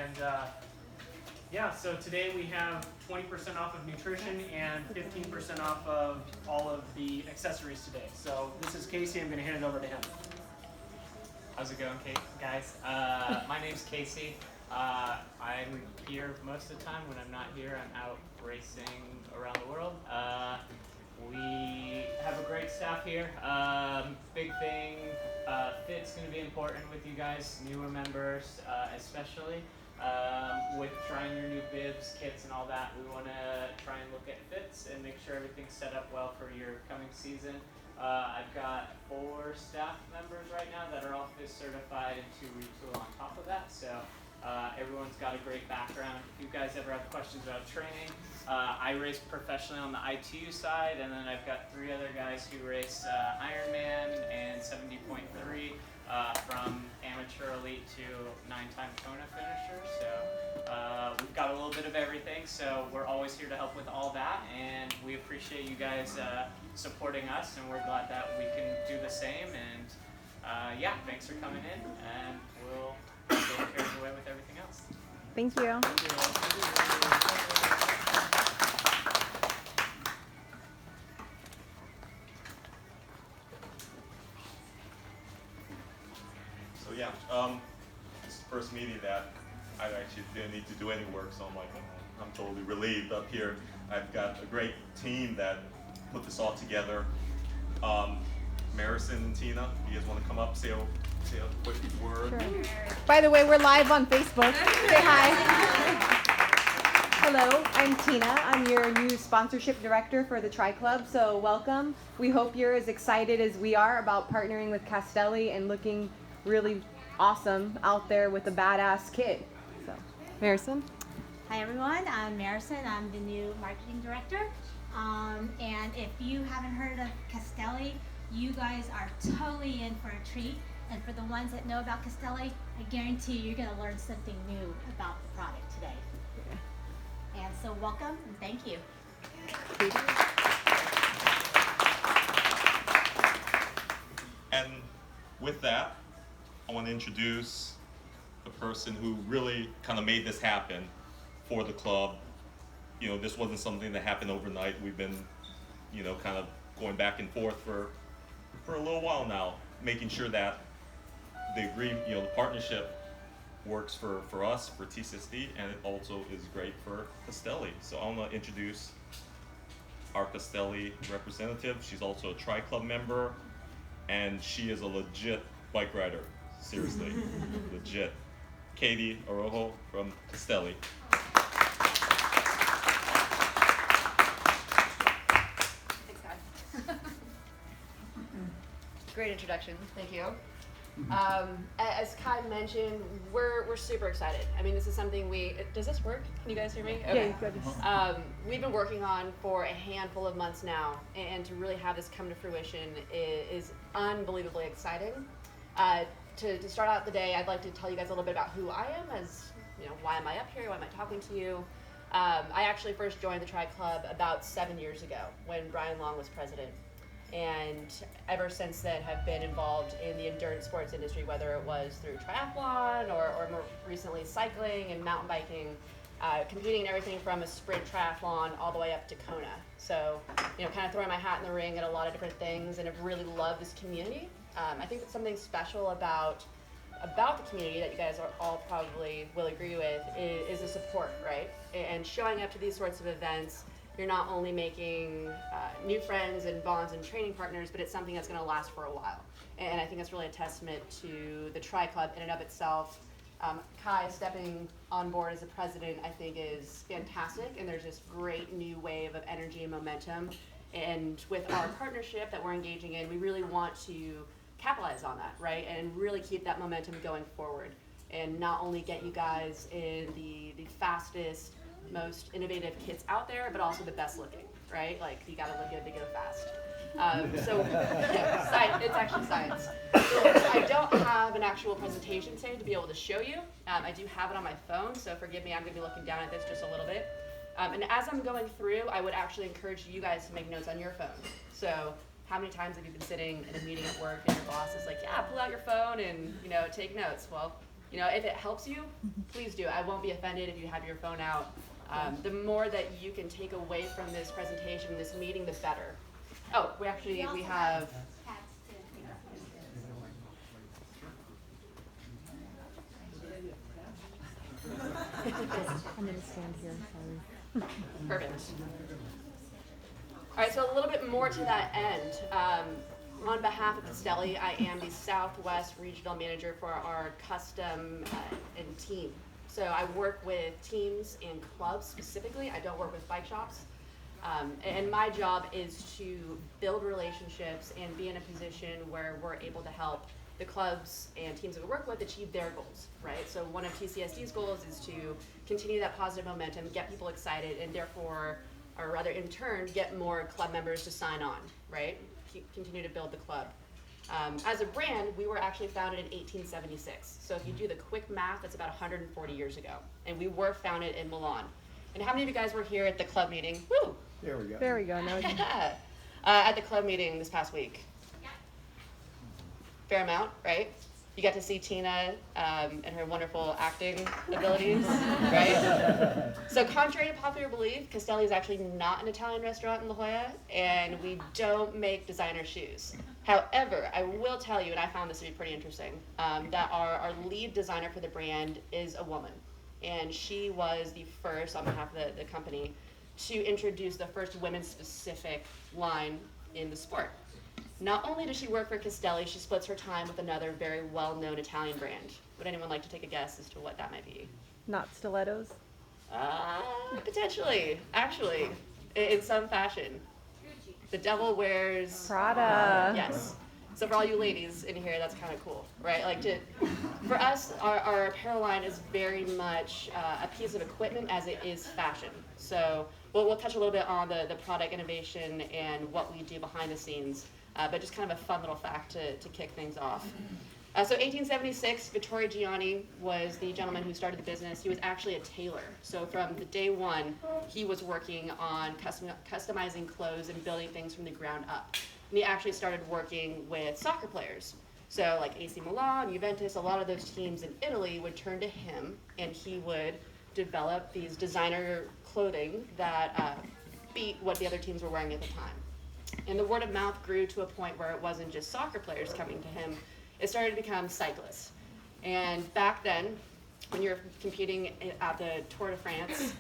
And yeah, so today we have 20% off of nutrition and 15% off of all of the accessories today. So this is Casey. I'm going to hand it over to him. How's it going, guys? My name's Casey. I'm here most of the time. When I'm not here, I'm out racing around the world. We have a great staff here. Big thing, fit's going to be important with you guys, newer members especially. With trying your new bibs, kits, and all that, we want to try and look at fits and make sure everything's set up well for your coming season. I've got 4 staff members right now that are all FIS certified and 2 retool on top of that. So everyone's got a great background. If you guys ever have questions about training, I race professionally on the ITU side, and then I've got 3 other guys who race Ironman and 70.3 from amateur elite to 9-time Kona finisher. So we've got a little bit of everything. So we're always here to help with all that, and we appreciate you guys supporting us, and we're glad that we can do the same. And yeah, thanks for coming in, and we'll get carried away with everything else. Thank you. So yeah, this is the first meeting that I actually didn't need to do any work, so I'm like, I'm totally relieved up here. I've got a great team that put this all together. Marison and Tina, you guys want to come up, say a quick word? Sure. By the way, we're live on Facebook. Say hi. Hello, I'm Tina. I'm your new sponsorship director for the Tri Club, so welcome. We hope you're as excited as we are about partnering with Castelli and looking really awesome out there with a badass kit. So, Marison. Hi everyone, I'm Marison. I'm the new marketing director. And if you haven't heard of Castelli, you guys are totally in for a treat. And for the ones that know about Castelli, I guarantee you're going to learn something new about the product today. And so welcome and thank you. And with that, I want to introduce the person who really kind of made this happen for the club. You know, this wasn't something that happened overnight. We've been, you know, kind of going back and forth for a little while now, making sure that the partnership works for us, for TCSD, and it also is great for Castelli. So I want to introduce our Castelli representative. She's also a Tri Club member, and she is a legit bike rider. Seriously, legit. Katie Orojo from Castelli. Great introduction, thank you. As Kai mentioned, we're super excited. I mean, this is something does this work? Can you guys hear me? Okay. Yeah, we've been working on for a handful of months now, and to really have this come to fruition is unbelievably exciting. To start out the day, I'd like to tell you guys a little bit about who I am, as you know, why am I up here, why am I talking to you? I actually first joined the Tri Club about 7 years ago when Brian Long was president. And ever since then have been involved in the endurance sports industry, whether it was through triathlon or more recently cycling and mountain biking, competing in everything from a sprint triathlon all the way up to Kona. So, you know, kind of throwing my hat in the ring at a lot of different things, and have really loved this community. I think that something special about the community that you guys are all probably will agree with is the support, right? And showing up to these sorts of events, you're not only making new friends and bonds and training partners, but it's something that's going to last for a while. And I think that's really a testament to the Tri Club in and of itself. Kai stepping on board as the president, I think, is fantastic, and there's this great new wave of energy and momentum. And with our partnership that we're engaging in, we really want to capitalize on that, right? And really keep that momentum going forward, and not only get you guys in the fastest, most innovative kits out there, but also the best looking, right? Like, you gotta look good to go fast. It's actually science. So I don't have an actual presentation today to be able to show you. I do have it on my phone, so forgive me, I'm gonna be looking down at this just a little bit. And as I'm going through, I would actually encourage you guys to make notes on your phone. So how many times have you been sitting in a meeting at work and your boss is like, yeah, pull out your phone and, you know, take notes? Well, You know, if it helps you, please do. I won't be offended if you have your phone out. The more that you can take away from this presentation, this meeting, the better. Oh, we have. I'm gonna stand here, sorry. Perfect. All right, so a little bit more to that end. On behalf of Castelli, I am the Southwest Regional Manager for our custom and team. So I work with teams and clubs specifically. I don't work with bike shops. And my job is to build relationships and be in a position where we're able to help the clubs and teams that we work with achieve their goals, right? So one of TCSD's goals is to continue that positive momentum, get people excited, and therefore, or rather in turn, get more club members to sign on, right? Continue to build the club. As a brand, we were actually founded in 1876. So if you do the quick math, that's about 140 years ago. And we were founded in Milan. And how many of you guys were here at the club meeting? Woo! There we go. There we go. Now At the club meeting this past week. Fair amount, right? You got to see Tina and her wonderful acting abilities, right? So contrary to popular belief, Castelli is actually not an Italian restaurant in La Jolla, and we don't make designer shoes. However, I will tell you, and I found this to be pretty interesting, that our lead designer for the brand is a woman. And she was the first, on behalf of the company, to introduce the first women-specific line in the sport. Not only does she work for Castelli, she splits her time with another very well-known Italian brand. Would anyone like to take a guess as to what that might be? Not stilettos. Potentially, actually, in some fashion. The devil wears Prada. Yes. So for all you ladies in here, that's kind of cool, right? Like for us, our apparel line is very much a piece of equipment as it is fashion. So we'll touch a little bit on the product innovation and what we do behind the scenes. But just kind of a fun little fact to kick things off. So 1876, Vittorio Gianni was the gentleman who started the business. He was actually a tailor. So from the day one, he was working on customizing clothes and building things from the ground up. And he actually started working with soccer players. So like AC Milan, Juventus, a lot of those teams in Italy would turn to him, and he would develop these designer clothing that beat what the other teams were wearing at the time. And the word of mouth grew to a point where it wasn't just soccer players coming to him, it started to become cyclists. And back then, when you're competing at the Tour de France,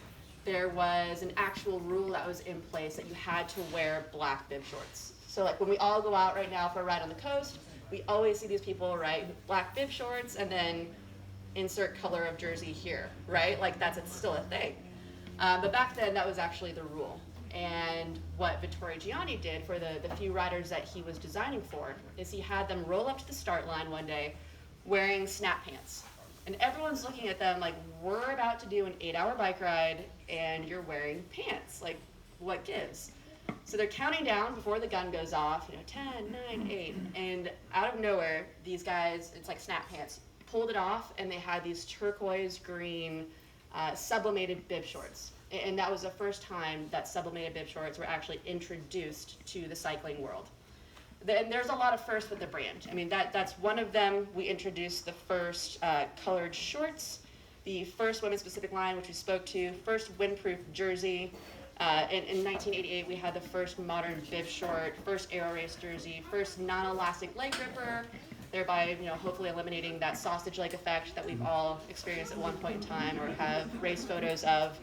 there was an actual rule that was in place that you had to wear black bib shorts. So like when we all go out right now for a ride on the coast, we always see these people, right, black bib shorts and then insert color of jersey here, right? Like it's still a thing. But back then, that was actually the rule. And what Vittorio Gianni did for the few riders that he was designing for is he had them roll up to the start line one day wearing snap pants. And everyone's looking at them like, we're about to do an 8-hour bike ride and you're wearing pants. Like, what gives? So they're counting down before the gun goes off, 10, 9, 8. And out of nowhere, these guys, it's like snap pants, pulled it off and they had these turquoise green sublimated bib shorts. And that was the first time that sublimated bib shorts were actually introduced to the cycling world. And there's a lot of firsts with the brand. I mean, that's one of them. We introduced the first colored shorts, the first women's-specific line, which we spoke to, first windproof jersey. In 1988, we had the first modern bib short, first aero race jersey, first non-elastic leg gripper, thereby, hopefully eliminating that sausage leg effect that we've all experienced at one point in time or have race photos of.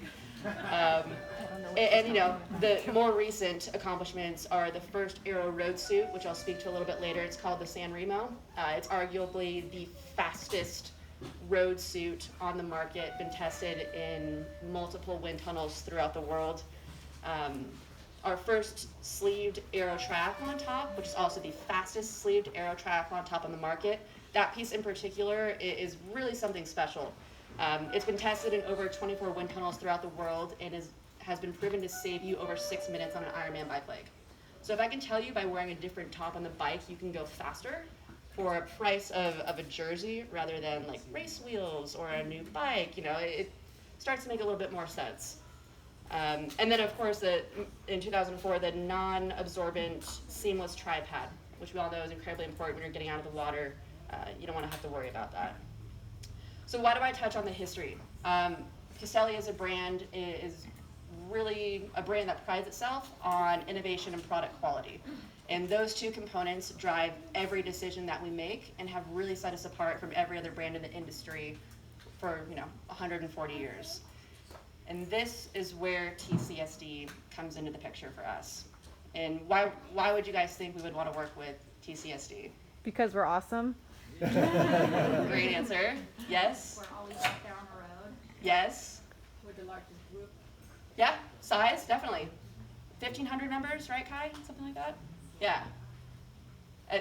The more recent accomplishments are the first aero road suit, which I'll speak to a little bit later. It's called the San Remo. It's arguably the fastest road suit on the market, been tested in multiple wind tunnels throughout the world. Our first sleeved aero triathlon top, which is also the fastest sleeved aero triathlon top on the market. That piece in particular is really something special. It's been tested in over 24 wind tunnels throughout the world and has been proven to save you over 6 minutes on an Ironman bike leg. So if I can tell you by wearing a different top on the bike, you can go faster for a price of a jersey rather than like race wheels or a new bike, it starts to make a little bit more sense. And then of course, in 2004, the non-absorbent seamless tri-pad, which we all know is incredibly important when you're getting out of the water. You don't want to have to worry about that. So why do I touch on the history? Castelli as a brand is really a brand that prides itself on innovation and product quality. And those two components drive every decision that we make and have really set us apart from every other brand in the industry for 140 years. And this is where TCSD comes into the picture for us. And why would you guys think we would want to work with TCSD? Because we're awesome. Great answer. Yes? We're always out there on the road. Yes? We're the largest group. Yeah, size, definitely. 1,500 members, right, Kai? Something like that? Yeah.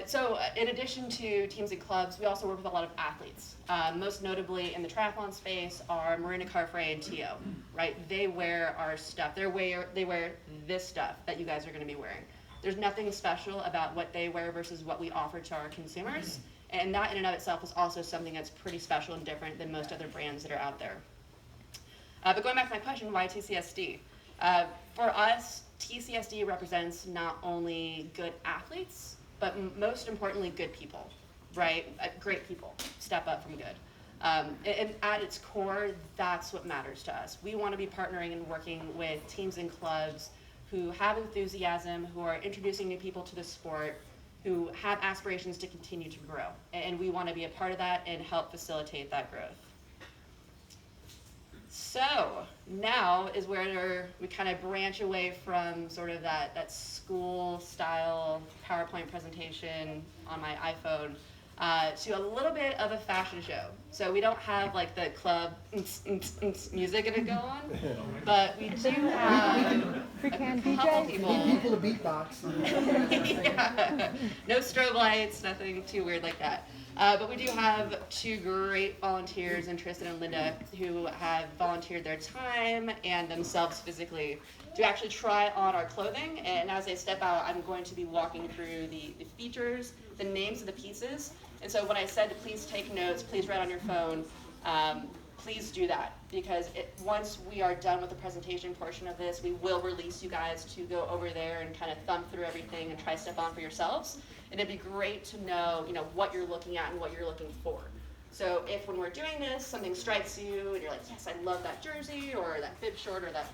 So in addition to teams and clubs, we also work with a lot of athletes. Most notably in the triathlon space are Marina Carfrey and Tio, right? They wear our stuff. They wear this stuff that you guys are going to be wearing. There's nothing special about what they wear versus what we offer to our consumers. And that in and of itself is also something that's pretty special and different than most other brands that are out there. But going back to my question, why TCSD? For us, TCSD represents not only good athletes, but most importantly, good people, right? Great people step up from good. And at its core, that's what matters to us. We want to be partnering and working with teams and clubs who have enthusiasm, who are introducing new people to the sport, who have aspirations to continue to grow. And we want to be a part of that and help facilitate that growth. So now is where we kind of branch away from sort of that school style PowerPoint presentation on my iPhone to a little bit of a fashion show. So we don't have like the club music gonna go on, but we do have a couple people. Need people to beatbox. Yeah. No strobe lights, nothing too weird like that. But we do have two great volunteers in Tristan and Linda who have volunteered their time and themselves physically to actually try on our clothing. And as they step out, I'm going to be walking through the features, the names of the pieces. And so when I said to please take notes, please write on your phone, please do that. Because once we are done with the presentation portion of this, we will release you guys to go over there and kind of thumb through everything and try stuff on for yourselves. And it'd be great to know, what you're looking at and what you're looking for. So if when we're doing this, something strikes you and you're like, yes, I love that jersey or that bib short or that,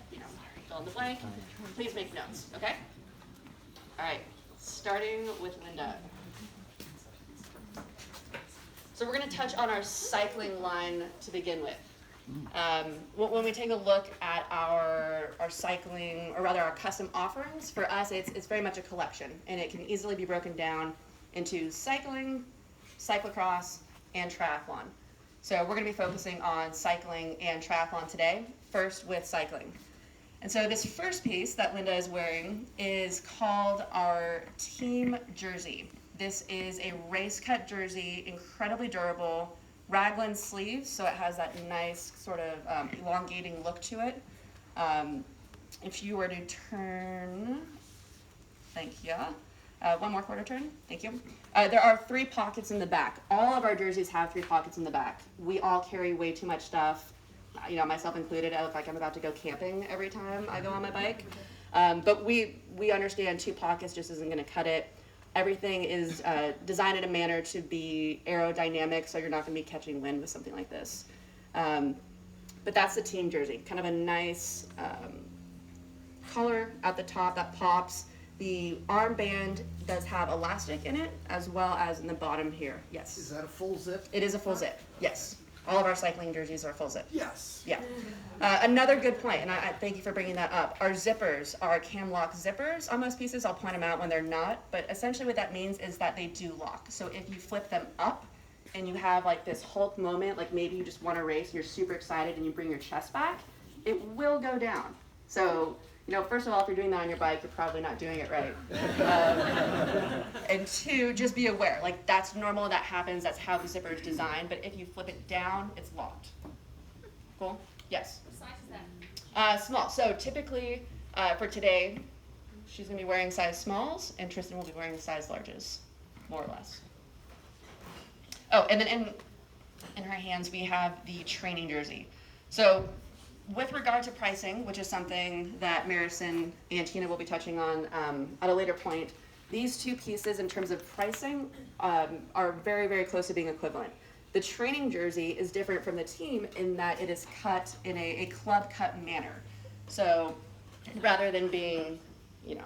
fill in the blank, please make notes, okay? All right, starting with Linda. So we're gonna touch on our cycling line to begin with. When we take a look at our cycling, or rather our custom offerings, for us it's very much a collection, and it can easily be broken down into cycling, cyclocross, and triathlon. So we're going to be focusing on cycling and triathlon today, first with cycling. And so this first piece that Linda is wearing is called our team jersey. This is a race cut jersey, incredibly durable, raglan sleeves, so it has that nice sort of elongating look to it. If you were to turn, thank you. One more quarter turn, thank you. There are 3 pockets in the back. All of our jerseys have 3 pockets in the back. We all carry way too much stuff, myself included. I look like I'm about to go camping every time I go on my bike. But we understand 2 pockets just isn't gonna cut it. Everything is designed in a manner to be aerodynamic, so you're not going to be catching wind with something like this. But that's the team jersey, kind of a nice color at the top that pops. The armband does have elastic in it, as well as in the bottom here. Yes. Is that a full zip? It is a full zip. Yes. All of our cycling jerseys are full zip. Yes. Yeah. Another good point, and I thank you for bringing that up. Our zippers are cam lock zippers on most pieces. I'll point them out when they're not, but essentially what that means is that they do lock. So if you flip them up and you have like this Hulk moment, like maybe you just won a race and you're super excited and you bring your chest back, it will go down. So, first of all, if you're doing that on your bike, you're probably not doing it right. And 2, just be aware, like that's normal, that happens, that's how the zipper is designed, but if you flip it down, it's locked. Cool? Yes? What size is that? Small. So typically, for today, she's gonna be wearing size smalls, and Tristan will be wearing size larges, more or less. Oh, and then in her hands, we have the training jersey. So with regard to pricing, which is something that Marison and Tina will be touching on at a later point, these 2 pieces in terms of pricing are very, very close to being equivalent. The training jersey is different from the team in that it is cut in a club cut manner. So rather than being, you know,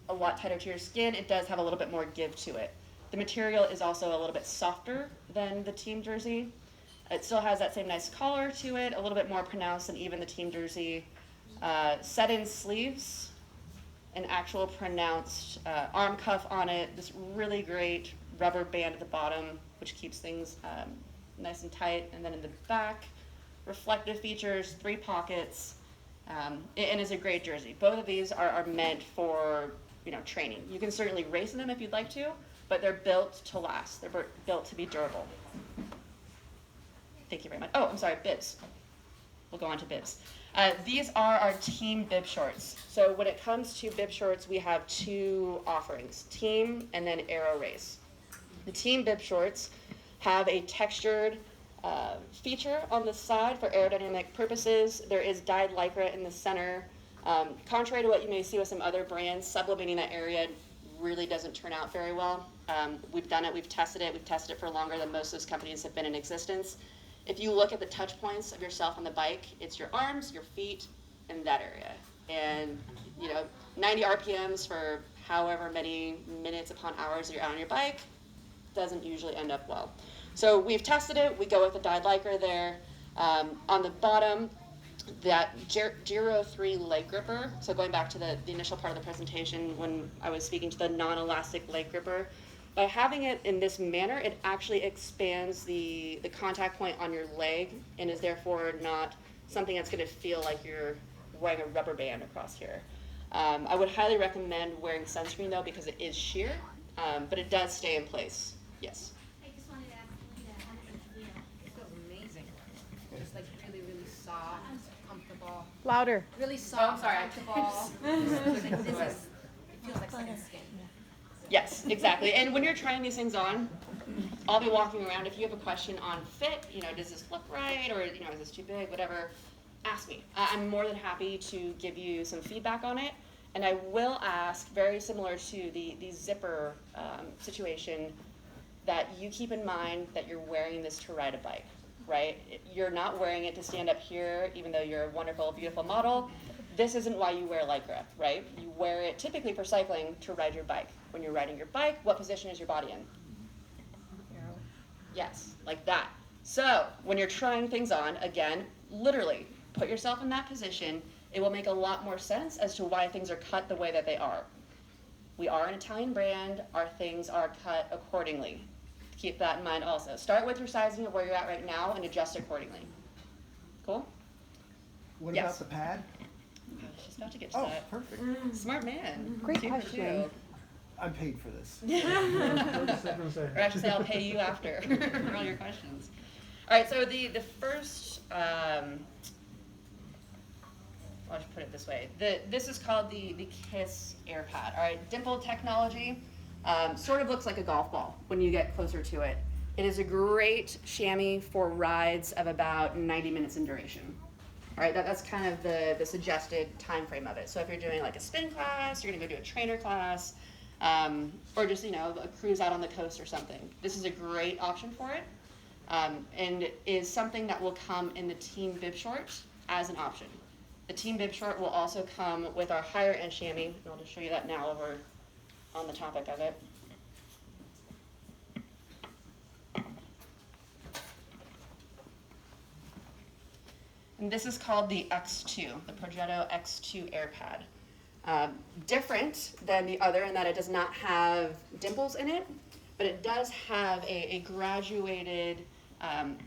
a lot tighter to your skin, it does have a little bit more give to it. The material is also a little bit softer than the team jersey. It still has that same nice collar to it, a little bit more pronounced than even the team jersey. Set-in sleeves, an actual pronounced arm cuff on it, this really great rubber band at the bottom, which keeps things nice and tight, and then in the back, reflective features, 3 pockets, and is a great jersey. Both of these are meant for, you know, training. You can certainly race in them if you'd like to, but they're built to last. They're built to be durable. Thank you very much. Oh, I'm sorry, bibs. We'll go on to bibs. These are our team bib shorts. So when it comes to bib shorts, we have 2 offerings, team and then aero race. The team bib shorts have a textured feature on the side for aerodynamic purposes. There is dyed lycra in the center. Contrary to what you may see with some other brands, sublimating that area really doesn't turn out very well. We've done it, we've tested it for longer than most of those companies have been in existence. If you look at the touch points of yourself on the bike, it's your arms, your feet, and that area. And, you know, 90 RPMs for however many minutes upon hours you're out on your bike doesn't usually end up well. So we've tested it, we go with the dyed lycra there. On the bottom, that Giro 3 leg gripper, so going back to the initial part of the presentation when I was speaking to the non-elastic leg gripper, by having it in this manner, it actually expands the contact point on your leg and is therefore not something that's going to feel like you're wearing a rubber band across here. I would highly recommend wearing sunscreen though because it is sheer, but it does stay in place. Yes? I just wanted to ask Linda, how does it feel? It feels amazing. Just like really, really soft, comfortable. Louder. Really soft, sorry. comfortable. It feels like second skin. Yes, exactly. And when you're trying these things on, I'll be walking around. If you have a question on fit, you know, does this look right, or you know, is this too big, whatever, ask me. I'm more than happy to give you some feedback on it. And I will ask, very similar to the zipper situation, that you keep in mind that you're wearing this to ride a bike, right? You're not wearing it to stand up here, even though you're a wonderful, beautiful model. This isn't why you wear Lycra, right? You wear it typically for cycling to ride your bike. When you're riding your bike, what position is your body in? Yes, like that. So when you're trying things on, again, literally put yourself in that position. It will make a lot more sense as to why things are cut the way that they are. We are an Italian brand. Our things are cut accordingly. Keep that in mind also. Start with your sizing of where you're at right now and adjust accordingly. Cool? What Yes. about the pad? I was just about to get to Oh, that. perfect. Smart man. Great 2 for question. 2. I'm paid for this. Or I should say I'll pay you after for all your questions. All right, so the first, I'll just put it this way. This is called the KISS Air Pad. All right, dimple technology. Sort of looks like a golf ball when you get closer to it. It is a great chamois for rides of about 90 minutes in duration. All right, that's kind of the suggested time frame of it. So if you're doing like a spin class, you're gonna go do a trainer class, or just, you know, a cruise out on the coast or something. This is a great option for it, and is something that will come in the team bib short as an option. The team bib short will also come with our higher end chamois, and I'll just show you that now over on the topic of it. And this is called the X2, the Progetto X2 Air Pad. Different than the other in that it does not have dimples in it, but it does have a graduated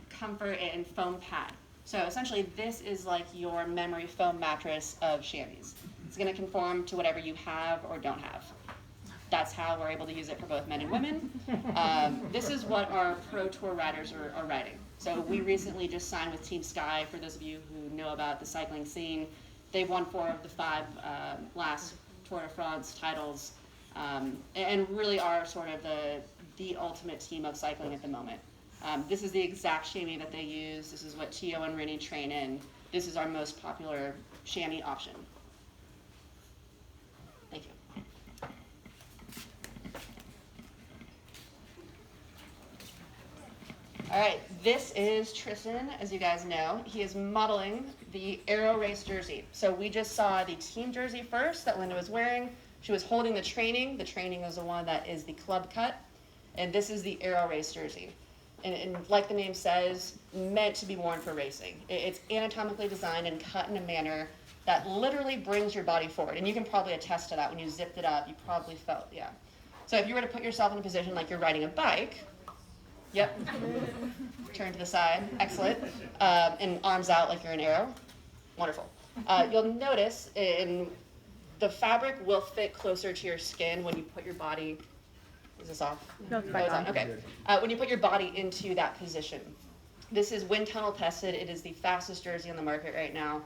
comfort and foam pad. So essentially this is like your memory foam mattress of chamois. It's gonna conform to whatever you have or don't have. That's how we're able to use it for both men and women. This is what our pro tour riders are riding. So we recently just signed with Team Sky, for those of you who know about the cycling scene. They've won 4 of the 5 last Tour de France titles, and really are sort of the ultimate team of cycling at the moment. This is the exact chamois that they use. This is what Tio and Rennie train in. This is our most popular chamois option. Thank you. All right, this is Tristan, as you guys know. He is modeling the Aero Race jersey. So we just saw the team jersey first that Linda was wearing. She was holding the training. The training is the one that is the club cut. And this is the Aero Race jersey. And like the name says, meant to be worn for racing. It's anatomically designed and cut in a manner that literally brings your body forward. And you can probably attest to that. When you zipped it up, you probably felt, yeah. So if you were to put yourself in a position like you're riding a bike, yep, turn to the side, excellent, and arms out like you're an arrow, wonderful. You'll notice the fabric will fit closer to your skin when you put your body, is this off? No, it's back on. Okay. When you put your body into that position. This is wind tunnel tested. It is the fastest jersey on the market right now.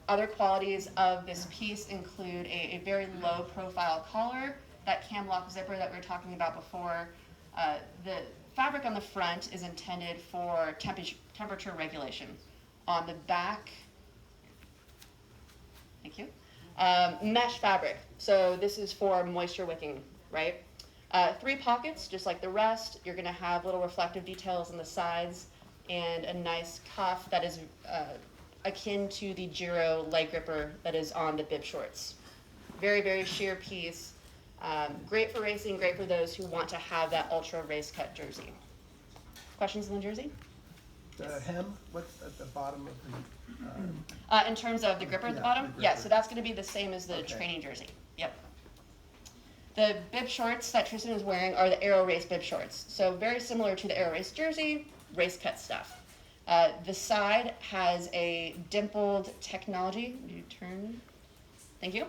Other qualities of this piece include a very low profile collar, that cam lock zipper that we were talking about before. The fabric on the front is intended for temperature regulation. On the back, thank you, mesh fabric. So this is for moisture wicking, right? 3 pockets, just like the rest. You're gonna have little reflective details on the sides and a nice cuff that is akin to the Giro leg gripper that is on the bib shorts. Very, very sheer piece. Great for racing, great for those who want to have that ultra race cut jersey. Questions on the jersey? The hem, what's at the bottom of the? In terms of the gripper at the Yeah, bottom? the Yeah, gripper. so that's gonna be the same as the Okay. training jersey. Yep. The bib shorts that Tristan is wearing are the Aero Race bib shorts. So very similar to the Aero Race jersey, race cut stuff. The side has a dimpled technology. You turn, thank you.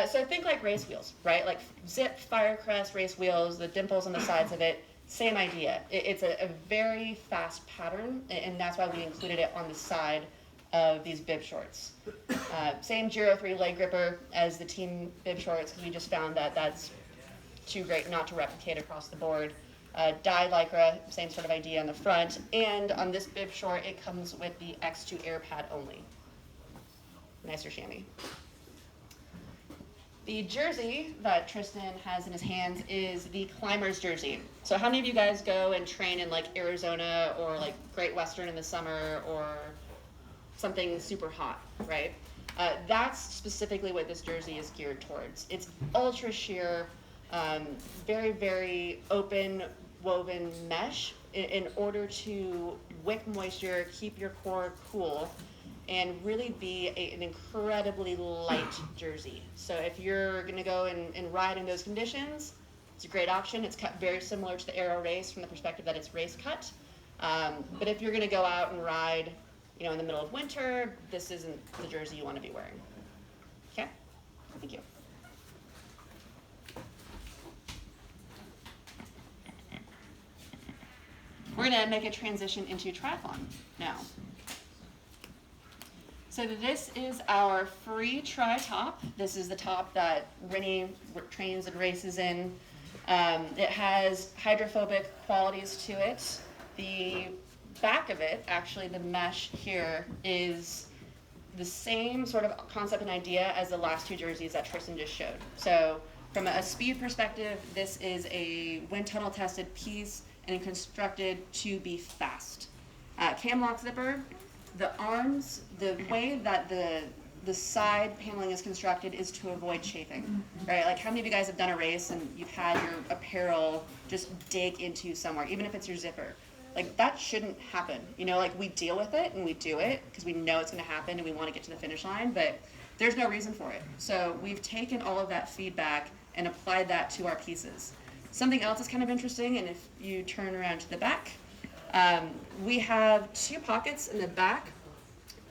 So think like race wheels, right? Like zip, Firecrest race wheels, the dimples on the sides of it, same idea. It's a very fast pattern, and that's why we included it on the side of these bib shorts. Same Giro 3 leg gripper as the team bib shorts, because we just found that that's too great not to replicate across the board. Dyed lycra, same sort of idea on the front, and on this bib short, it comes with the X2 air pad only. Nicer chamois. The jersey that Tristan has in his hands is the climber's jersey. So how many of you guys go and train in like Arizona or like Great Western in the summer or something super hot, right? That's specifically what this jersey is geared towards. It's ultra sheer, very, very open woven mesh in order to wick moisture, keep your core cool, and really be an incredibly light jersey. So if you're gonna go and ride in those conditions, it's a great option. It's cut very similar to the Aero Race from the perspective that it's race cut. But if you're gonna go out and ride, in the middle of winter, this isn't the jersey you wanna be wearing. Okay, thank you. We're gonna make a transition into triathlon now. So this is our free tri top. This is the top that Rennie trains and races in. It has hydrophobic qualities to it. The back of it, actually the mesh here, is the same sort of concept and idea as the last 2 jerseys that Tristan just showed. So from a speed perspective, this is a wind tunnel tested piece and constructed to be fast. Cam lock zipper. The arms, the way that the side paneling is constructed is to avoid chafing, right? Like how many of you guys have done a race and you've had your apparel just dig into somewhere, even if it's your zipper? Like that shouldn't happen. Like we deal with it and we do it because we know it's gonna happen and we wanna get to the finish line, but there's no reason for it. So we've taken all of that feedback and applied that to our pieces. Something else is kind of interesting, and if you turn around to the back, we have 2 pockets in the back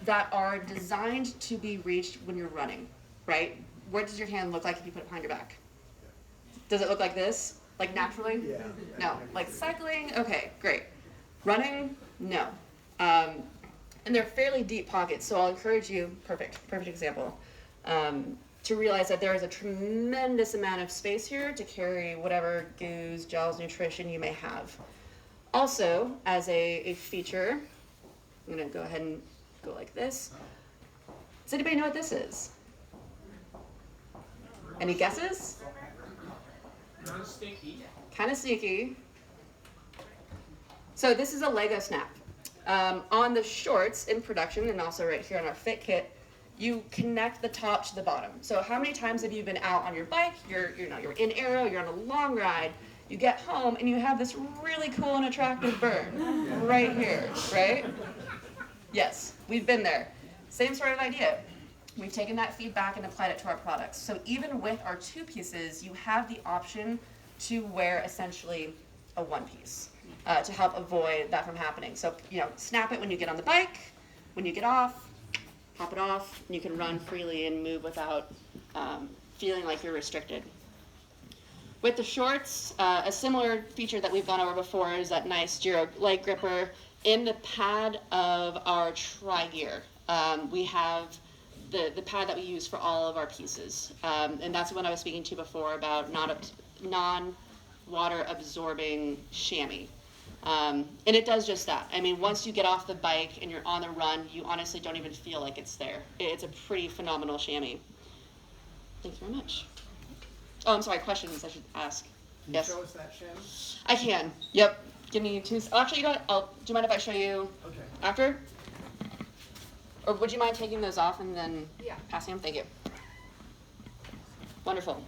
that are designed to be reached when you're running, right? What does your hand look like if you put it behind your back? Does it look like this? Like naturally? Yeah. No. Like cycling? Okay, great. Running? No. And they're fairly deep pockets, so I'll encourage you, perfect example, to realize that there is a tremendous amount of space here to carry whatever goos, gels, nutrition you may have. Also, as a feature, I'm gonna go ahead and go like this. Does anybody know what this is? Any guesses? Non-sticky. Kind of sneaky. So this is a Lego snap. On the shorts in production, and also right here on our fit kit, you connect the top to the bottom. So how many times have you been out on your bike, you're in aero, you're on a long ride, you get home and you have this really cool and attractive burn right here, right? Yes, we've been there. Same sort of idea. We've taken that feedback and applied it to our products. So even with our 2 pieces, you have the option to wear essentially a 1 piece to help avoid that from happening. So, snap it when you get on the bike, when you get off, pop it off, and you can run freely and move without feeling like you're restricted. With the shorts, a similar feature that we've gone over before is that nice Giro leg gripper. In the pad of our tri-gear, we have the pad that we use for all of our pieces. And that's what I was speaking to before about non-water absorbing chamois. And it does just that. I mean, once you get off the bike and you're on the run, you honestly don't even feel like it's there. It's a pretty phenomenal chamois. Thanks very much. Oh, I'm sorry, questions I should ask. Can Yes. you show us that chamois? I can. Yep. Give me 2. Actually, do you mind if I show you Okay. after? Or would you mind taking those off and then passing them? Thank you. Wonderful.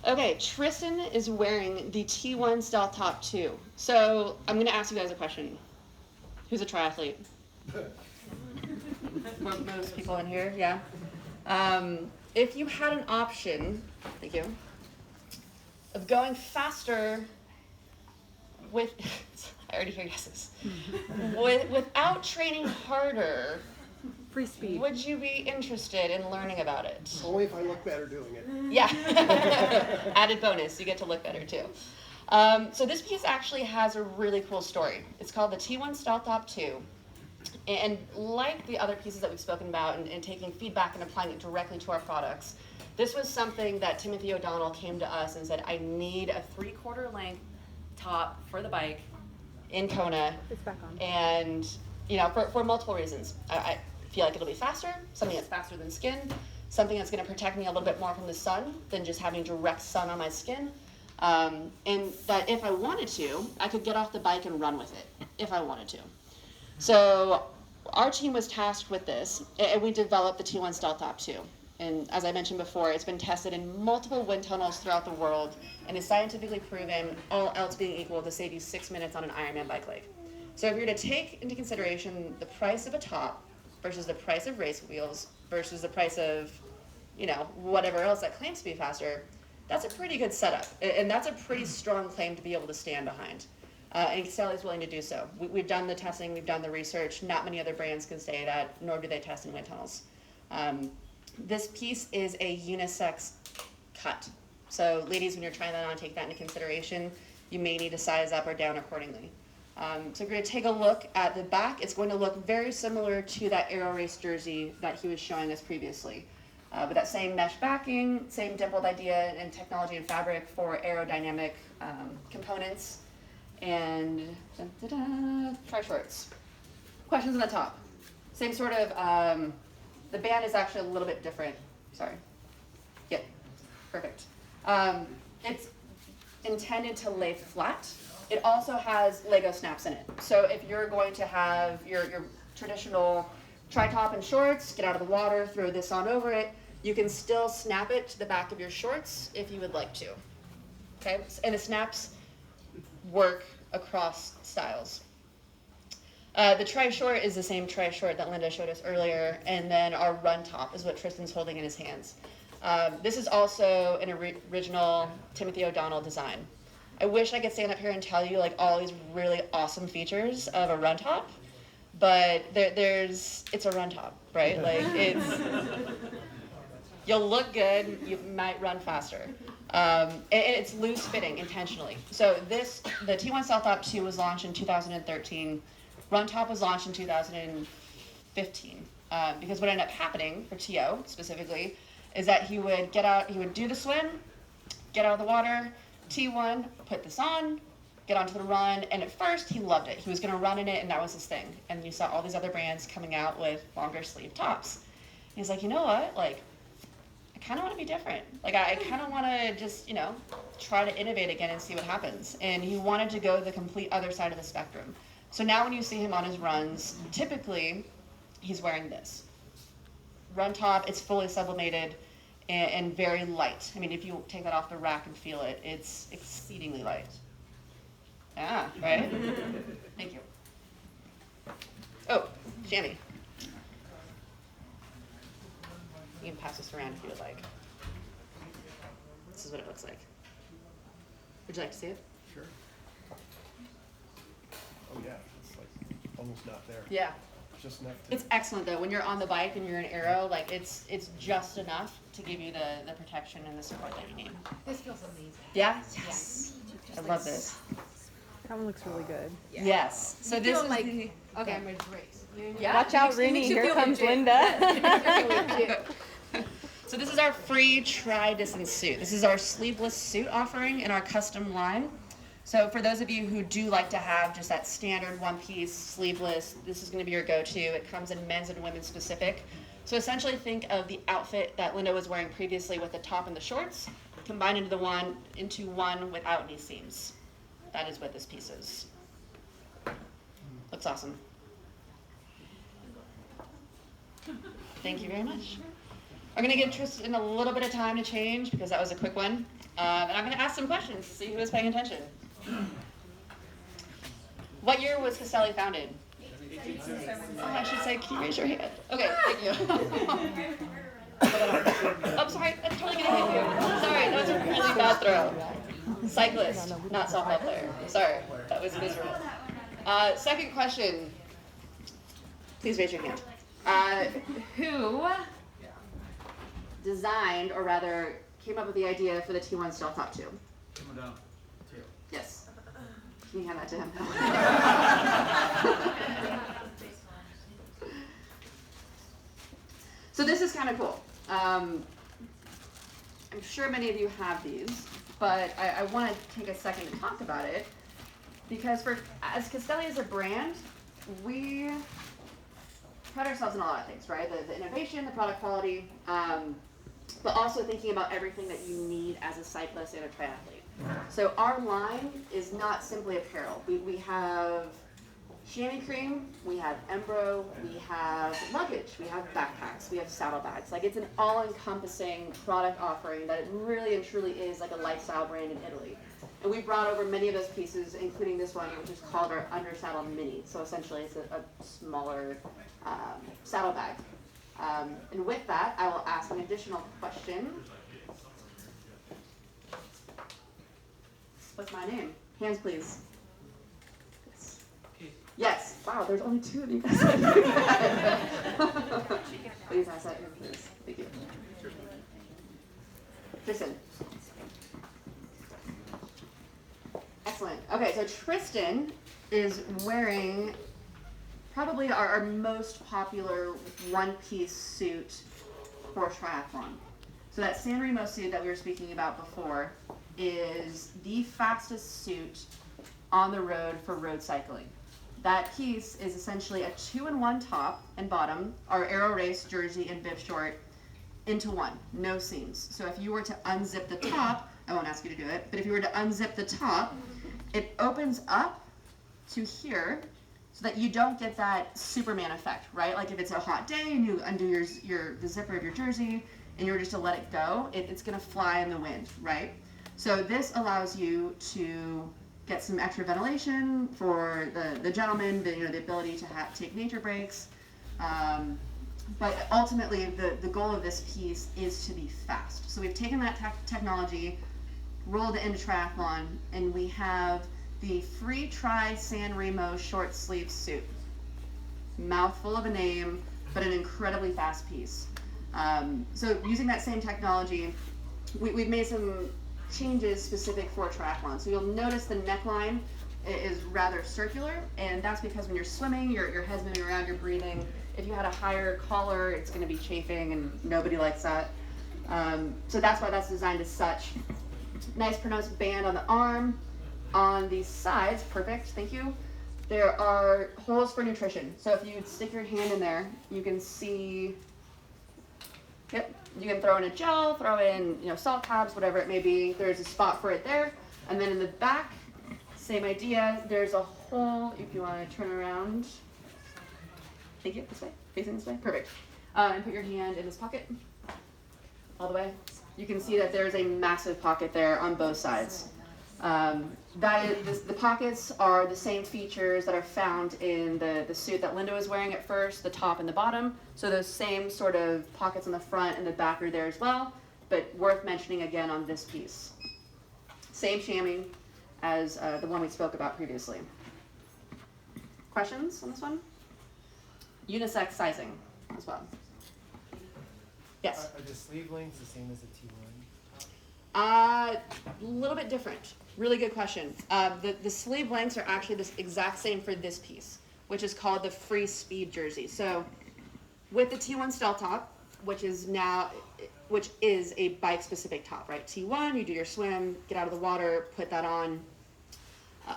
Okay, Tristan is wearing the T1 Stealth Top 2. So I'm going to ask you guys a question. Who's a triathlete? Most people in here, yeah. If you had an option, thank you, of going faster with, I already hear yeses, without training harder, Free speed. would you be interested in learning about it? Only if I look better doing it. Yeah. Added bonus, you get to look better too. So this piece actually has a really cool story. It's called the T1 Stealth Top 2. And like the other pieces that we've spoken about and taking feedback and applying it directly to our products, this was something that Timothy O'Donnell came to us and said, I need a 3/4 length top for the bike in Kona. It's back on. And, for multiple reasons. I feel like it'll be faster, something that's faster than skin, something that's going to protect me a little bit more from the sun than just having direct sun on my skin. And that if I wanted to, I could get off the bike and run with it, if I wanted to. So our team was tasked with this, and we developed the T1 Stealth Top 2. And as I mentioned before, it's been tested in multiple wind tunnels throughout the world and is scientifically proven, all else being equal, to save you 6 minutes on an Ironman bike leg. So if you're to take into consideration the price of a top versus the price of race wheels versus the price of, whatever else that claims to be faster, that's a pretty good setup. And that's a pretty strong claim to be able to stand behind. And Castelli is willing to do so. We've done the testing, we've done the research. Not many other brands can say that, nor do they test in wind tunnels. This piece is a unisex cut. So ladies, when you're trying that on, take that into consideration. You may need to size up or down accordingly. So we're going to take a look at the back. It's going to look very similar to that Aero Race jersey that he was showing us previously. With that same mesh backing, same dimpled idea and technology and fabric for aerodynamic components. And tri shorts. Questions on the top. Same sort of, the band is actually a little bit different. Sorry. Yep, perfect. It's intended to lay flat. It also has Lego snaps in it. So if you're going to have your traditional tri-top and shorts, get out of the water, throw this on over it, you can still snap it to the back of your shorts if you would like to. Okay, and the snaps work across styles. The tri-short is the same tri-short that Linda showed us earlier, and then our run top is what Tristan's holding in his hands. This is also an original Timothy O'Donnell design. I wish I could stand up here and tell you all these really awesome features of a run top, but it's a run top, right? You'll look good, you might run faster. And it's loose fitting intentionally. So the T1 Stealth Top 2 was launched in 2013. Run Top was launched in 2015. Because what ended up happening for TO specifically is that he would do the swim, get out of the water, T1, put this on, get onto the run, and at first he loved it. He was going to run in it, and that was his thing. And you saw all these other brands coming out with longer sleeve tops. He's like, you know what? I I kind of want to be different. Like, I kind of want to just, try to innovate again and see what happens. And he wanted to go the complete other side of the spectrum. So now when you see him on his runs, typically he's wearing this. Run top, it's fully sublimated and very light. I mean, if you take that off the rack and feel it, it's exceedingly light. Ah, right? Thank you. Oh, chamois. You can pass this around if you would like. This is what it looks like. Would you like to see it? Sure. Oh yeah, it's like almost not there. Yeah. Just enough to. It's excellent though. When you're on the bike and you're in aero, like it's just enough to give you the protection and the support that you need. This feels amazing. Yeah? Yes. I love this. That one looks really good. Yeah. Yes. So You this feel is like the, okay. Damage race. Yeah. Watch out, It makes Rini. you Here feel comes legit. Linda. So this is our free tri-distance suit. This is our sleeveless suit offering in our custom line. So for those of you who do like to have just that standard one-piece sleeveless, this is going to be your go-to. It comes in men's and women's specific. So essentially think of the outfit that Linda was wearing previously with the top and the shorts, combined into one without any seams. That is what this piece is. Looks awesome. Thank you very much. I'm going to give Tristan a little bit of time to change because that was a quick one. And I'm going to ask some questions to see who is paying attention. What year was Castelli founded? Oh, I should say, can you raise your hand? Okay, thank you. Oh, sorry, that's totally going to hit you. Sorry, that was a really bad throw. Cyclist, not softball player. Sorry, that was miserable. Second question. Please raise your hand. Who designed, or rather, came up with the idea for the T1 Stealth Top 2? Yes. Can you hand that to him? So this is kind of cool. I'm sure many of you have these, but I want to take a second to talk about it because as Castelli as a brand, we pride ourselves in a lot of things, right? The innovation, the product quality, but also thinking about everything that you need as a cyclist and a triathlete. So our line is not simply apparel. We have chamois cream, we have Embro, we have luggage, we have backpacks, we have saddlebags. Like it's an all-encompassing product offering that it really and truly is like a lifestyle brand in Italy. And we brought over many of those pieces, including this one, which is called our Undersaddle Mini. So essentially it's a smaller saddlebag. And with that, I will ask an additional question. What's my name? Hands, please. Yes. Wow, there's only two of you guys. Please ask that here, please. Thank you. Tristan. Excellent. Okay, so Tristan is wearing probably our most popular one-piece suit for triathlon. So that San Remo suit that we were speaking about before is the fastest suit on the road for road cycling. That piece is essentially a 2-in-1 top and bottom, our Aero Race jersey and bib short into one, no seams. So if you were to unzip the top, I won't ask you to do it, but if you were to unzip the top, it opens up to here so that you don't get that Superman effect, right? Like if it's a hot day and you undo the zipper of your jersey and you were just to let it go, it's gonna fly in the wind, right? So this allows you to get some extra ventilation for the gentleman, the ability to take nature breaks. But ultimately, the goal of this piece is to be fast. So we've taken that technology, rolled it into triathlon, and we have the free Tri San Remo short sleeve suit. Mouthful of a name, but an incredibly fast piece. So using that same technology, we've made some changes specific for triathlon. So you'll notice the neckline is rather circular, and that's because when you're swimming, your head's moving around, you're breathing. If you had a higher collar, it's going to be chafing, and nobody likes that. So that's why that's designed as such. Nice pronounced band on the arm. On the sides, perfect, thank you. There are holes for nutrition. So if you stick your hand in there, you can see Yep. You can throw in a gel, throw in, salt tabs, whatever it may be. There's a spot for it there. And then in the back, same idea. There's a hole if you want to turn around. Thank you. This way. Facing this way. Perfect. And put your hand in this pocket. All the way. You can see that there's a massive pocket there on both sides. The pockets are the same features that are found in the suit that Linda was wearing at first, the top and the bottom. So those same sort of pockets on the front and the back are there as well, but worth mentioning again on this piece. Same chamois as the one we spoke about previously. Questions on this one? Unisex sizing as well. Yes? Are the sleeve lengths the same as the T1? A little bit different. Really good question. The sleeve lengths are actually the exact same for this piece, which is called the free speed jersey. So with the T1 Stealth top, which is a bike specific top, right? T1, you do your swim, get out of the water, put that on.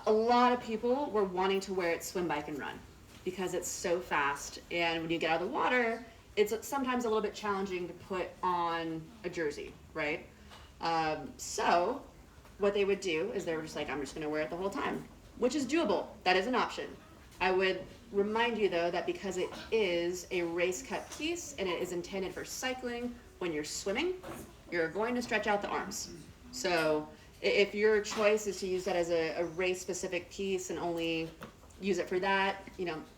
A lot of people were wanting to wear it swim, bike, and run because it's so fast. And when you get out of the water, it's sometimes a little bit challenging to put on a jersey, right? So what they would do is they were just like, I'm just going to wear it the whole time, which is doable. That is an option. I would remind you, though, that because it is a race cut piece and it is intended for cycling, when you're swimming, you're going to stretch out the arms. So if your choice is to use that as a race-specific piece and only use it for that,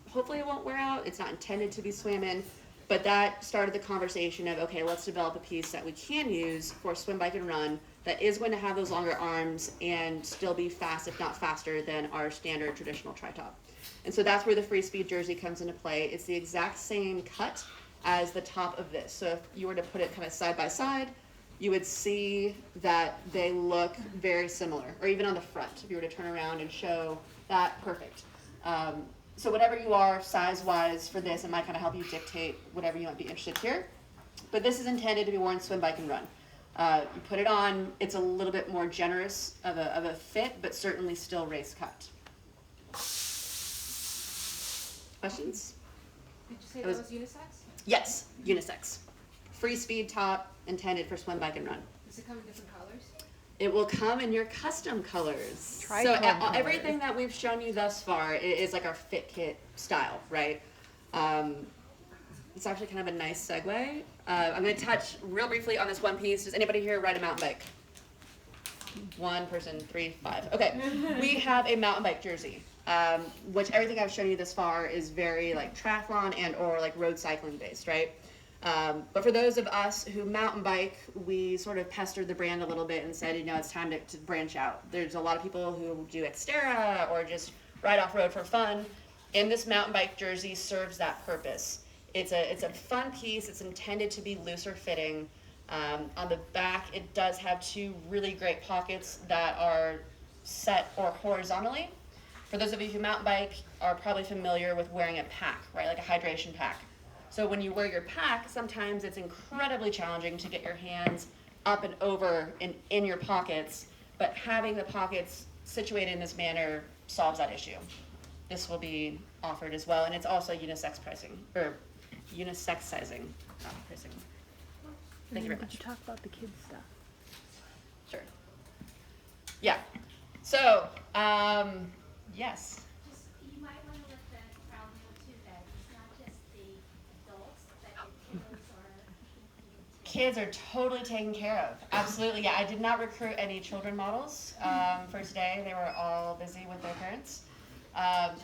hopefully it won't wear out. It's not intended to be swam in. But that started the conversation of, okay, let's develop a piece that we can use for swim, bike, and run that is going to have those longer arms and still be fast, if not faster, than our standard traditional tri-top. And so that's where the free speed jersey comes into play. It's the exact same cut as the top of this. So if you were to put it kind of side by side, you would see that they look very similar. Or even on the front, if you were to turn around and show that, perfect. So whatever you are size-wise for this, it might kind of help you dictate whatever you might be interested here. But this is intended to be worn swim, bike, and run. You put it on, it's a little bit more generous of a fit, but certainly still race cut. Questions? Did you say that was unisex? Yes, unisex. Free speed top, intended for swim, bike, and run. Does it come in different colors? It will come in your custom colors. Tri-color colors. Everything that we've shown you thus far is like our fit kit style, right? It's actually kind of a nice segue. I'm going to touch real briefly on this one piece. Does anybody here ride a mountain bike? One person, 3, 5. Okay, we have a mountain bike jersey, which everything I've shown you this far is very like triathlon and or like road cycling based, right? But for those of us who mountain bike, we sort of pestered the brand a little bit and said, it's time to branch out. There's a lot of people who do Xterra or just ride off-road for fun, and this mountain bike jersey serves that purpose. It's a fun piece. It's intended to be looser fitting. On the back, it does have 2 really great pockets that are set or horizontally. For those of you who mountain bike are probably familiar with wearing a pack, right, like a hydration pack. So when you wear your pack, sometimes it's incredibly challenging to get your hands up and over in your pockets, but having the pockets situated in this manner solves that issue. This will be offered as well, and it's also unisex pricing, or unisex sizing, not pricing. Thank you very much. Could you talk about the kids stuff? Sure. Yeah. So, yes. You might want to let the crowd know too that it's not just the adults, that the kids are. Kids are totally taken care of. Absolutely, yeah. I did not recruit any children models for today. They were all busy with their parents.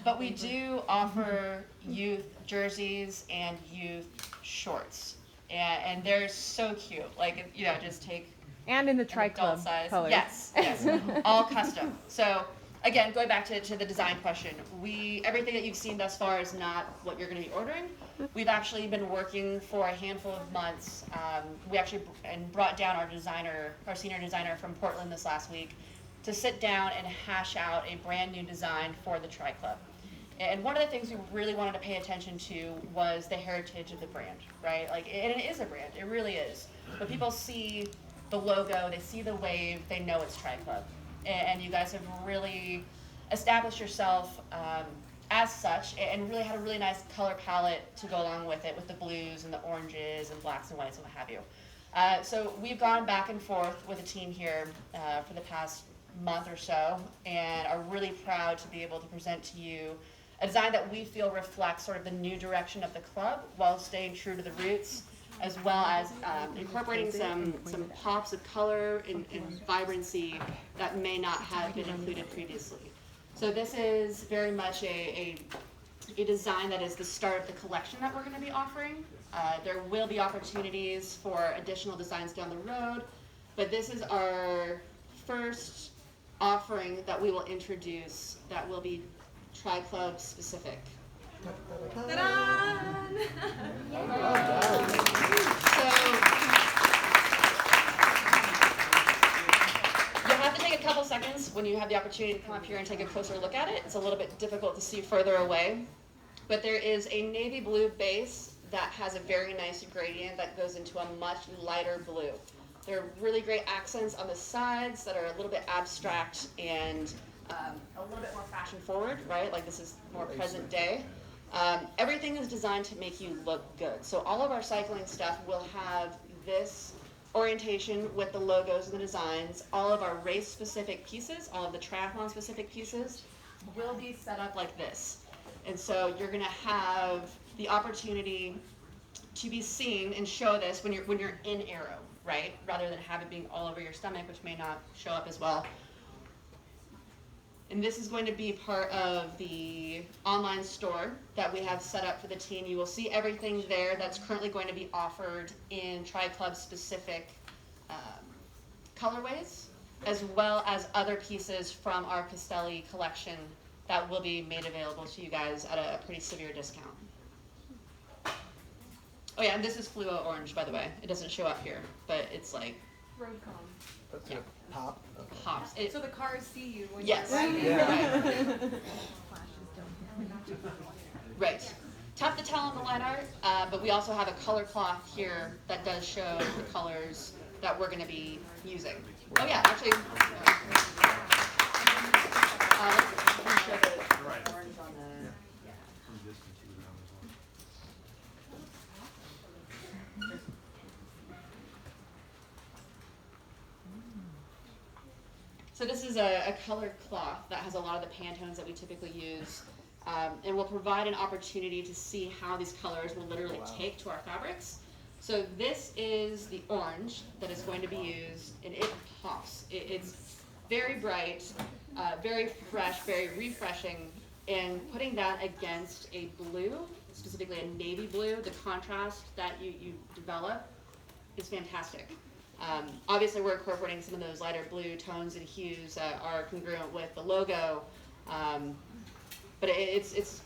But we do offer youth jerseys and youth shorts. And they're so cute. Like, just take And in the an tri-club adult size. colors. Yes, all custom. So again, going back to the design question, everything that you've seen thus far is not what you're going to be ordering. We've actually been working for a handful of months. We actually brought down our senior designer from Portland this last week to sit down and hash out a brand new design for the Tri-Club. And one of the things we really wanted to pay attention to was the heritage of the brand, right? And it is a brand, it really is. When people see the logo, they see the wave, they know it's Tri-Club. And you guys have really established yourself as such, and really had a really nice color palette to go along with it, with the blues and the oranges and blacks and whites and what have you. So we've gone back and forth with a team here for the past month or so, and are really proud to be able to present to you a design that we feel reflects sort of the new direction of the club while staying true to the roots, as well as incorporating some pops of color and vibrancy that may not have been included previously. So this is very much a design that is the start of the collection that we're going to be offering. There will be opportunities for additional designs down the road, but this is our first offering that we will introduce that will be Tri-Club specific. You'll have to take a couple seconds when you have the opportunity to come up here and take a closer look at it. It's a little bit difficult to see further away, but there is a navy blue base that has a very nice gradient that goes into a much lighter blue. There are really great accents on the sides that are a little bit abstract and a little bit more fashion forward, right? Like this is more present day. Everything is designed to make you look good. So all of our cycling stuff will have this orientation with the logos and the designs. All of our race specific pieces, all of the triathlon specific pieces will be set up like this. And so you're gonna have the opportunity to be seen and show this when you're in aero, right? Rather than have it being all over your stomach, which may not show up as well. And this is going to be part of the online store that we have set up for the team. You will see everything there that's currently going to be offered in Tri-Club specific colorways, as well as other pieces from our Castelli collection that will be made available to you guys at a pretty severe discount. Oh yeah, and this is fluo orange, by the way. It doesn't show up here, but it's like Road cone. That's Yeah. a pop. Okay. pops. It, So the cars see you when yes. you're riding. Yeah. Right. Tough to tell on the line art, but we also have a color cloth here that does show the colors that we're going to be using. Oh yeah, actually. Let me show the orange on the. So this is a colored cloth that has a lot of the Pantones that we typically use, and will provide an opportunity to see how these colors will literally take to our fabrics. So this is the orange that is going to be used, and it pops. It's very bright, very fresh, very refreshing, and putting that against a blue, specifically a navy blue, the contrast that you develop is fantastic. Obviously, we're incorporating some of those lighter blue tones and hues that are congruent with the logo, but it's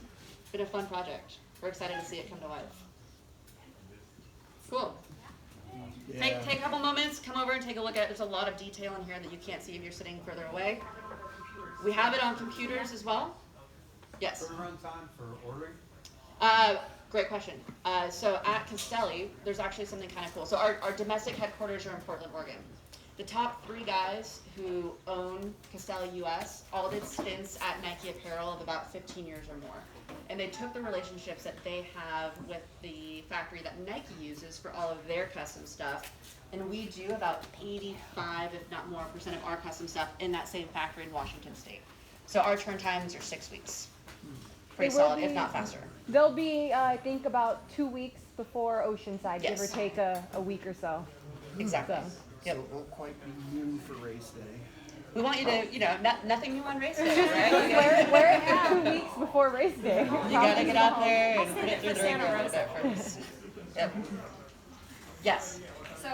been a fun project. We're excited to see it come to life. Cool. Yeah. Take a couple moments, come over and take a look at it. There's a lot of detail in here that you can't see if you're sitting further away. We have it on computers as well. Yes? Turnaround time for ordering? Great question. So at Castelli, there's actually something kind of cool. So our domestic headquarters are in Portland, Oregon. The top 3 guys who own Castelli US all did stints at Nike Apparel of about 15 years or more. And they took the relationships that they have with the factory that Nike uses for all of their custom stuff. And we do about 85, if not more, % of our custom stuff in that same factory in Washington State. So our turn times are 6 weeks. Pretty solid, if not faster. They'll be, I think, about 2 weeks before Oceanside, give or Yes. take a week or so. Exactly. So. Yep. So it won't quite be noon for race day. We want you to, nothing new on race day, right? You Wear it 2 weeks before race day. gotta get out there and put it through the ringer a little bit first. Yep. Yes. So,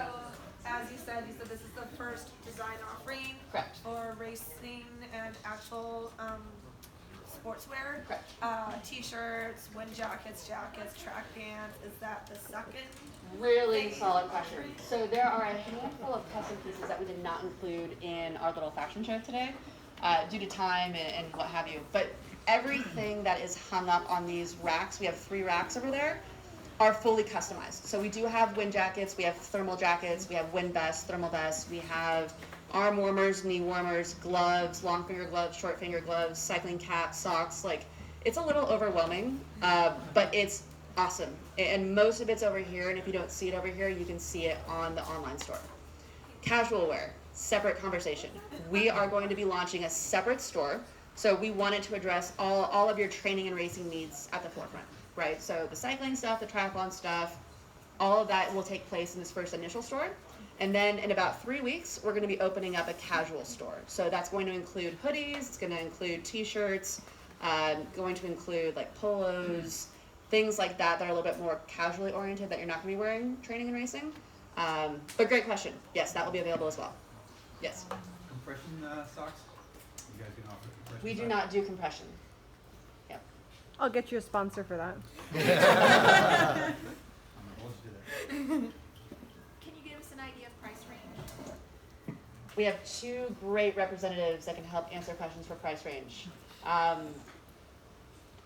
as you said this is the first design offering Correct. for racing and actual sportswear. Correct. T-shirts, wind jackets, track pants. Is that the second? Really solid question. So there are a handful of custom pieces that we did not include in our little fashion show today, due to time and what have you. But everything that is hung up on these racks, we have 3 racks over there, are fully customized. So we do have wind jackets, we have thermal jackets, we have wind vests, thermal vests, we have arm warmers, knee warmers, gloves, long finger gloves, short finger gloves, cycling caps, socks. Like It's a little overwhelming, but it's awesome. And most of it's over here, and if you don't see it over here, you can see it on the online store. Casual wear, separate conversation. We are going to be launching a separate store, so we wanted to address all of your training and racing needs at the forefront, right? So the cycling stuff, the triathlon stuff, all of that will take place in this first initial store. And then in about 3 weeks, we're going to be opening up a casual store. So that's going to include hoodies, it's going to include t-shirts, going to include like polos, things like that that are a little bit more casually oriented that you're not going to be wearing training and racing. But great question. Yes, that will be available as well. Yes. Compression socks? You guys can offer compression We do socks? not do compression. Yep. I'll get you a sponsor for that. I'm not supposed to do that. Can you give us an idea of price range? We have 2 great representatives that can help answer questions for price range.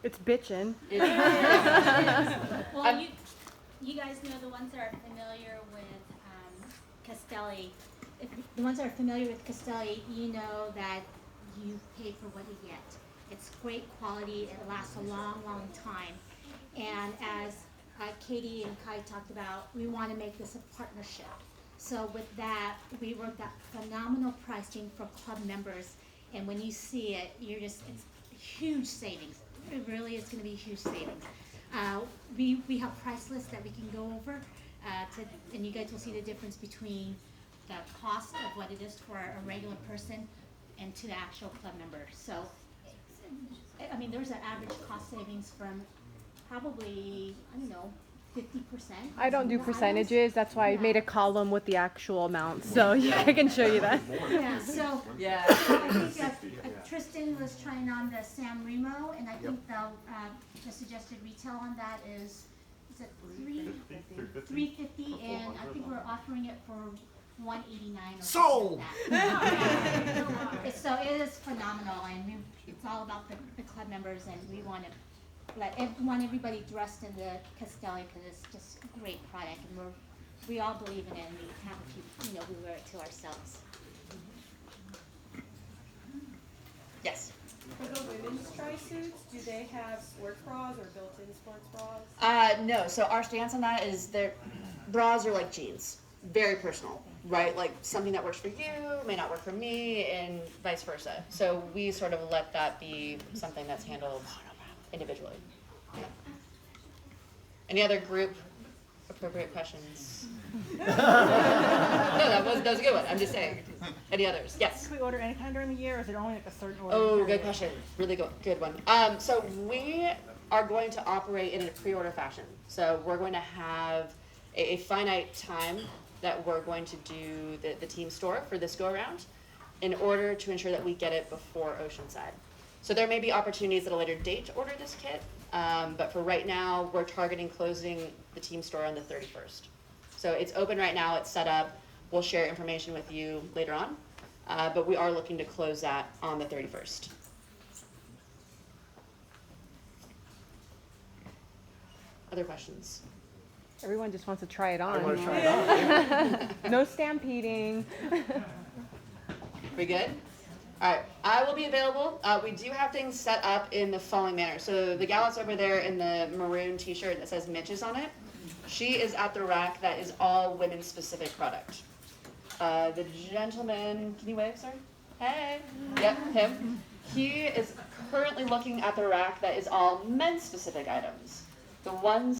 It's bitchin'. Well, you guys know the ones that are familiar with Castelli. If the ones that are familiar with Castelli, you know that you pay for what you get. It's great quality. It lasts a long, long time. And as Katie and Kai talked about, we want to make this a partnership. So with that, we worked out phenomenal pricing for club members. And when you see it, it's huge savings. It really is going to be huge savings. We have price lists that we can go over, and you guys will see the difference between the cost of what it is for a regular person and to the actual club member. So, I mean, there's an average cost savings from probably, I don't know, 50%. I don't do percentages. That's why I made a column with the actual amount. So yeah, I can show you that. Yeah, so Yeah. I think Tristan was trying on the San Remo, and I think the suggested retail on that is it $350, and I think we're offering it for $189 or Sold! something like that. So it is phenomenal, and it's all about the club members, and we want everybody dressed in the Castelli because it's just a great product, and we all believe in it, and we have a few, we wear it to ourselves. Yes. For the women's tri-suits, do they have sports bras or built-in sports bras? No, so our stance on that is bras are like jeans, very personal, right? Like something that works for you may not work for me, and vice versa. So we sort of let that be something that's handled individually. Yeah. Any other group appropriate questions? No, that was a good one. I'm just saying. Any others? Yes. Can we order any time during the year, or is it only like a certain order? Oh, good question. Really good one. So we are going to operate in a pre-order fashion. So we're going to have a finite time that we're going to do the team store for this go-around in order to ensure that we get it before Oceanside. So there may be opportunities at a later date to order this kit, but for right now, we're targeting closing the team store on the 31st. So it's open right now, it's set up. We'll share information with you later on, but we are looking to close that on the 31st. Other questions? Everyone just wants to try it on. I want to try it on. No stampeding. We good? All right, I will be available. We do have things set up in the following manner. So the gal that's over there in the maroon t-shirt that says Mitch's on it, she is at the rack that is all women's specific product. The gentleman, can you wave, sir? Hey. Yep, him. He is currently looking at the rack that is all men's specific items. The ones